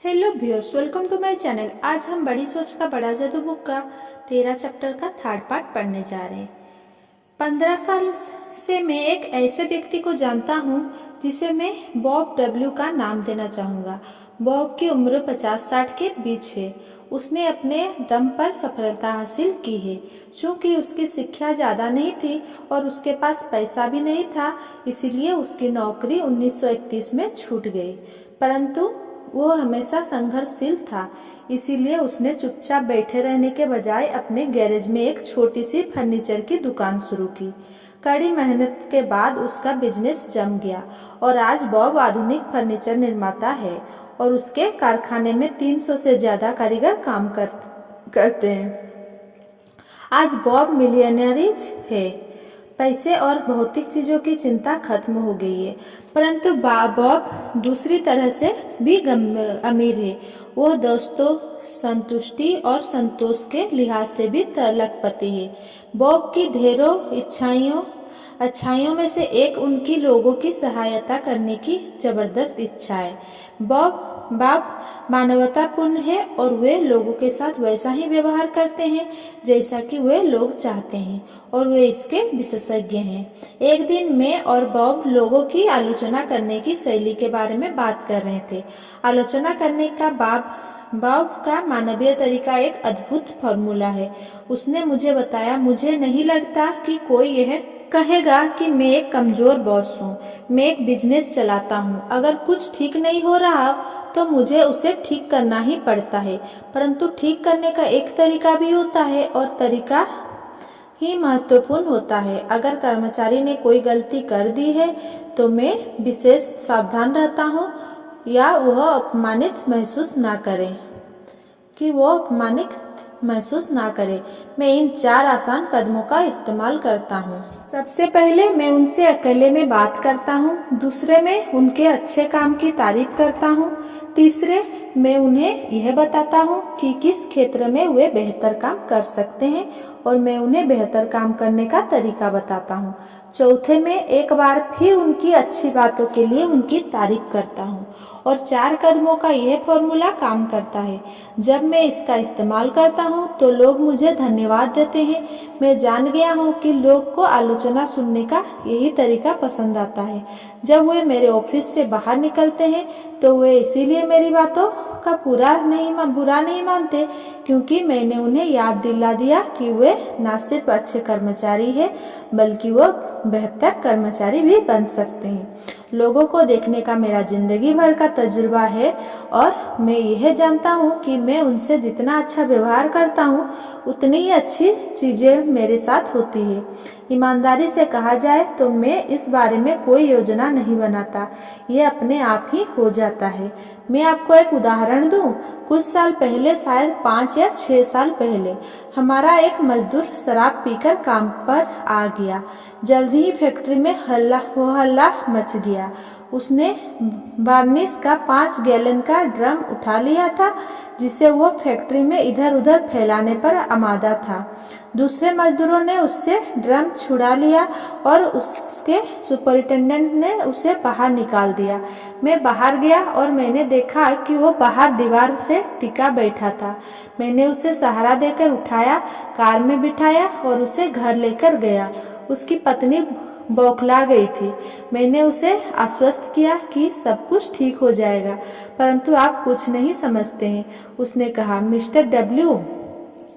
Hello viewers, welcome to my channel. आज हम बड़ी सोच का बड़ा जादू बुक का 13 चैप्टर का थर्ड पार्ट पढ़ने जा रहे हैं। 15 साल से मैं एक ऐसे व्यक्ति को जानता हूँ जिसे मैं बॉब डब्ल्यू का नाम देना चाहूँगा। बॉब की उम्र 50-60 के बीच है। उसने अपने दम पर सफलता हासिल की है। चूँकि उसकी शिक्षा ज़्यादा नहीं थी और उसके पास पैसा भी नहीं था, इसीलिए उसकी नौकरी 1931 में छूट गई। परंतु वो हमेशा संघर्षशील था, इसीलिए उसने चुपचाप बैठे रहने के बजाय अपने गैरेज में एक छोटी सी फर्नीचर की दुकान शुरू की। कड़ी मेहनत के बाद उसका बिजनेस जम गया और आज बॉब आधुनिक फर्नीचर निर्माता है और उसके कारखाने में 300 से ज्यादा कारीगर काम करते हैं। आज बॉब मिलियनरीज है। पैसे और भौतिक चीजों की चिंता खत्म हो गई है, परंतु बॉब दूसरी तरह से भी अमीर है। वो दोस्तों, संतुष्टि और संतोष के लिहाज से भी लखपति है। बॉब की ढेरों अच्छाइयों में से एक उनकी लोगों की सहायता करने की जबरदस्त इच्छा है। बॉब मानवतापूर्ण है और वे लोगों के साथ वैसा ही व्यवहार करते हैं जैसा कि वे लोग चाहते हैं और वे इसके विशेषज्ञ हैं। एक दिन मैं और बॉब लोगों की आलोचना करने की शैली के बारे में बात कर रहे थे। आलोचना करने का बॉब का मानवीय तरीका एक अद्भुत फॉर्मूला है। उसने मुझे बताया, मुझे नहीं लगता कि कोई यह कहेगा कि मैं एक कमजोर बॉस हूँ। मैं एक बिजनेस चलाता हूँ। अगर कुछ ठीक नहीं हो रहा तो मुझे उसे ठीक करना ही पड़ता है, परंतु ठीक करने का एक तरीका भी होता है और तरीका ही महत्वपूर्ण होता है। अगर कर्मचारी ने कोई गलती कर दी है तो मैं विशेष सावधान रहता हूँ या वह अपमानित महसूस ना करे। मैं इन 4 आसान कदमों का इस्तेमाल करता हूँ। सबसे पहले मैं उनसे अकेले में बात करता हूँ। दूसरे में उनके अच्छे काम की तारीफ करता हूँ। तीसरे मैं उन्हें यह बताता हूँ कि किस क्षेत्र में वे बेहतर काम कर सकते हैं और मैं उन्हें बेहतर काम करने का तरीका बताता हूँ। चौथे में एक बार फिर उनकी अच्छी बातों के लिए उनकी तारीफ करता हूँ और 4 कदमों का यह फॉर्मूला काम करता है। जब मैं इसका इस्तेमाल करता हूँ तो लोग मुझे धन्यवाद देते हैं। मैं जान गया हूँ कि लोग को आलोचना सुनने का यही तरीका पसंद आता है। जब वे मेरे ऑफिस से बाहर निकलते हैं तो वे इसीलिए मेरी बातों का बुरा नहीं मानते, क्योंकि मैंने उन्हें याद दिला दिया कि वे न सिर्फ अच्छे कर्मचारी हैं बल्कि वो बेहतर कर्मचारी भी बन सकते हैं। लोगों को देखने का मेरा जिंदगी भर का तजुर्बा है और मैं यह जानता हूँ कि मैं उनसे जितना अच्छा व्यवहार करता हूँ उतनी ही अच्छी चीजें मेरे साथ होती है। ईमानदारी से कहा जाए तो मैं इस बारे में कोई योजना नहीं बनाता, ये अपने आप ही हो जाता है। मैं आपको एक उदाहरण दूं। कुछ साल पहले, शायद 5 या 6 साल पहले, हमारा एक मजदूर शराब पीकर काम पर आ गया। जल्दी ही फैक्ट्री में हल्ला मच गया। उसने वार्निश का 5 गैलन का ड्रम उठा लिया था जिसे वो फैक्ट्री में इधर उधर फैलाने पर आमादा था। दूसरे मजदूरों ने उससे ड्रम छुड़ा लिया और उसके सुपरिटेंडेंट ने उसे बाहर निकाल दिया। मैं बाहर गया और मैंने देखा कि वो बाहर दीवार से टिका बैठा था। मैंने उसे सहारा देकर उठाया, कार में बिठाया और उसे घर लेकर गया। उसकी पत्नी बौखला गई थी। मैंने उसे आश्वस्त किया कि सब कुछ ठीक हो जाएगा, परंतु आप कुछ नहीं समझते हैं। उसने कहा, मिस्टर डब्ल्यू,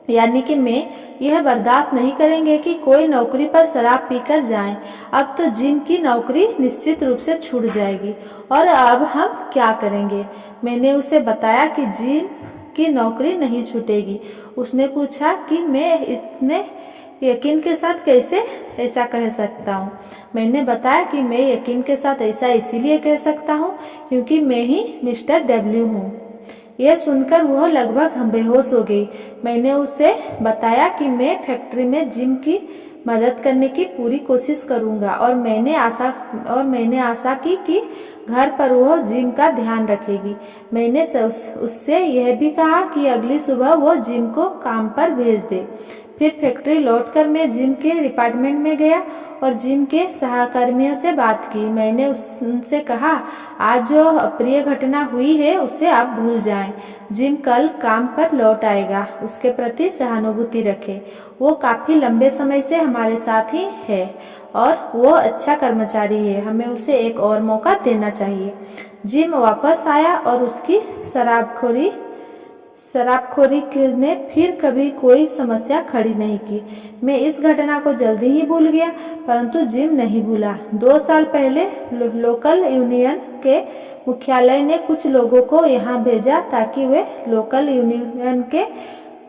यानी कि मैं यह बर्दाश्त नहीं करेंगे कि कोई नौकरी पर शराब पीकर जाए। अब तो जिम की नौकरी निश्चित रूप से छूट जाएगी और अब हम क्या करेंगे? मैंने उसे बताया कि जिम की नौकरी नहीं छूटेगी। उसने पूछा कि मैं इतने यकीन के साथ कैसे ऐसा कह सकता हूँ। मैंने बताया कि मैं यकीन के साथ ऐसा इसीलिए कह सकता हूँ क्योंकि मैं ही मिस्टर डब्ल्यू हूँ। यह सुनकर वह लगभग बेहोश हो गई। मैंने उसे बताया कि मैं फैक्ट्री में जिम की मदद करने की पूरी कोशिश करूंगा और मैंने आशा की कि घर पर वह जिम का ध्यान रखेगी। मैंने उससे यह भी कहा कि अगली सुबह वो जिम को काम पर भेज दे। फिर फैक्ट्री लौटकर मैं जिम के डिपार्टमेंट में गया और जिम के सहकर्मियों से बात की। मैंने उनसे कहा, आज जो अप्रिय घटना हुई है उसे आप भूल जाएं। जिम कल काम पर लौट आएगा, उसके प्रति सहानुभूति रखें। वो काफी लंबे समय से हमारे साथ ही है और वो अच्छा कर्मचारी है, हमें उसे एक और मौका देना चाहिए। जिम वापस आया और उसकी शराबखोरी ने फिर कभी कोई समस्या खड़ी नहीं की। मैं इस घटना को जल्दी ही भूल गया, परंतु जिम नहीं भूला। 2 साल पहले लोकल यूनियन के मुख्यालय ने कुछ लोगों को यहाँ भेजा ताकि वे लोकल यूनियन के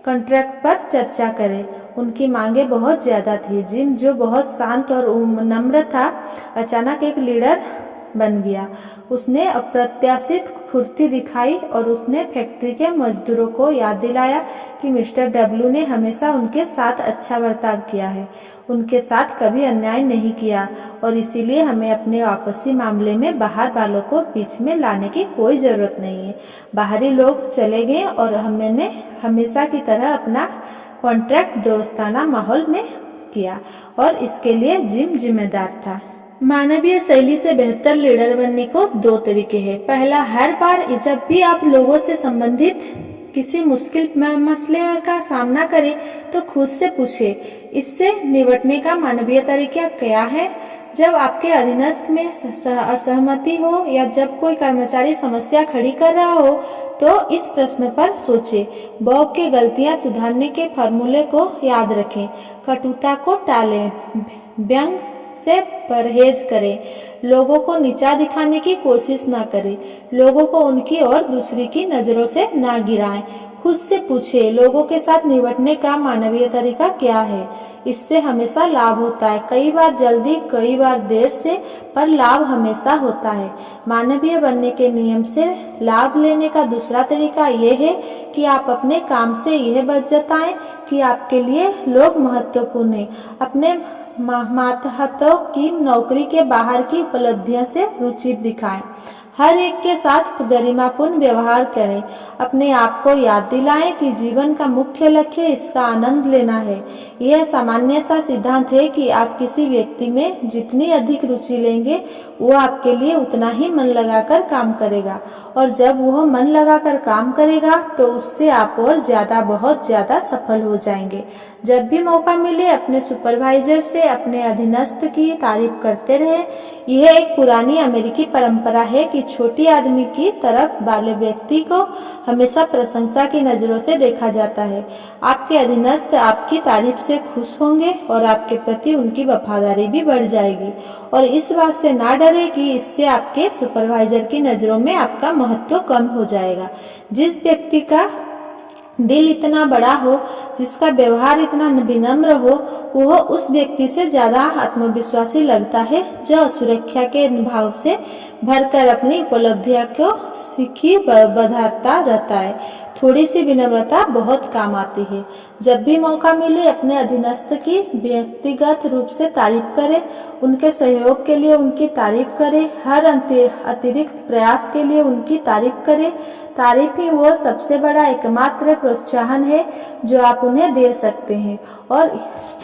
कॉन्ट्रैक्ट पर चर्चा करें। उनकी मांगे बहुत ज्यादा थी। जिम, जो बहुत शांत और नम्र था, अचानक एक लीडर बन गया। उसने अप्रत्याशित फुर्ती दिखाई और उसने फैक्ट्री के मजदूरों को याद दिलाया कि मिस्टर डब्ल्यू ने हमेशा उनके साथ अच्छा बर्ताव किया है, उनके साथ कभी अन्याय नहीं किया और इसीलिए हमें अपने आपसी मामले में बाहर वालों को बीच में लाने की कोई जरूरत नहीं है। बाहरी लोग चले गए और हमने हमेशा की तरह अपना कॉन्ट्रैक्ट दोस्ताना माहौल में किया और इसके लिए जिम जिम्मेदार था। मानवीय शैली से बेहतर लीडर बनने को 2 तरीके हैं। पहला, हर बार जब भी आप लोगों से संबंधित किसी मुश्किल मसले का सामना करें तो खुद से पूछें, इससे निपटने का मानवीय तरीका क्या है। जब आपके अधीनस्थ में असहमति हो या जब कोई कर्मचारी समस्या खड़ी कर रहा हो तो इस प्रश्न पर सोचें। बॉब के गलतियां सुधारने के फॉर्मूले को याद रखें। कटुता को टालें, व्यंग से परहेज करें, लोगों को नीचा दिखाने की कोशिश ना करें, लोगों को उनकी और दूसरी की नजरों से ना गिराएं। खुद से पूछें, लोगों के साथ निपटने का मानवीय तरीका क्या है। इससे हमेशा लाभ होता है, कई बार जल्दी, कई बार देर से, पर लाभ हमेशा होता है। मानवीय बनने के नियम से लाभ लेने का दूसरा तरीका यह है कि आप अपने काम से यह बात जताएं कि आपके लिए लोग महत्वपूर्ण हैं। अपने मातहतों की नौकरी के बाहर की उपलब्धियों से रुचि दिखाएं। हर एक के साथ गरिमापूर्ण व्यवहार करें। अपने आप को याद दिलाएं कि जीवन का मुख्य लक्ष्य इसका आनंद लेना है। यह सामान्य सा सिद्धांत है कि आप किसी व्यक्ति में जितनी अधिक रुचि लेंगे वो आपके लिए उतना ही मन लगाकर काम करेगा और जब वह मन लगाकर काम करेगा तो उससे आप और ज्यादा, बहुत ज्यादा सफल हो जाएंगे। जब भी मौका मिले अपने सुपरवाइजर से अपने अधीनस्थ की तारीफ करते रहे। यह एक पुरानी अमेरिकी परंपरा है कि छोटी आदमी की तरफ वाले व्यक्ति को हमेशा प्रशंसा की नजरों से देखा जाता है। आपके अधीनस्थ आपकी तारीफ से खुश होंगे और आपके प्रति उनकी वफादारी भी बढ़ जाएगी और इस बात से ना डरे कि इससे आपके सुपरवाइजर की नजरों में आपका महत्व कम हो जाएगा। जिस व्यक्ति का दिल इतना बड़ा हो, जिसका व्यवहार इतना विनम्र हो, वह उस व्यक्ति से ज्यादा आत्मविश्वासी लगता है जो सुरक्षा के भाव से भरकर अपनी उपलब्धियों को सीखी बढ़ाता रहता है। थोड़ी सी विनम्रता बहुत काम आती है। जब भी मौका मिले अपने अधीनस्थ की व्यक्तिगत रूप से तारीफ करें, उनके सहयोग के लिए उनकी तारीफ करें, हर अतिरिक्त प्रयास के लिए उनकी तारीफ करें। तारीफ ही वो सबसे बड़ा एकमात्र प्रोत्साहन है जो आप उन्हें दे सकते हैं और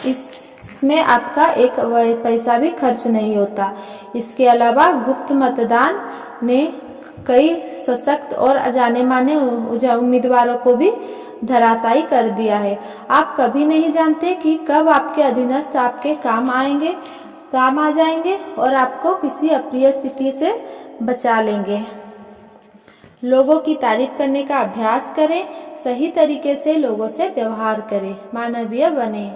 इसमें आपका एक पैसा भी खर्च नहीं होता। इसके अलावा गुप्त मतदान ने कई सशक्त और जाने माने उम्मीदवारों को भी धराशायी कर दिया है। आप कभी नहीं जानते कि कब आपके अधीनस्थ आपके काम आ जाएंगे और आपको किसी अप्रिय स्थिति से बचा लेंगे। लोगों की तारीफ करने का अभ्यास करें, सही तरीके से लोगों से व्यवहार करें, मानवीय बने।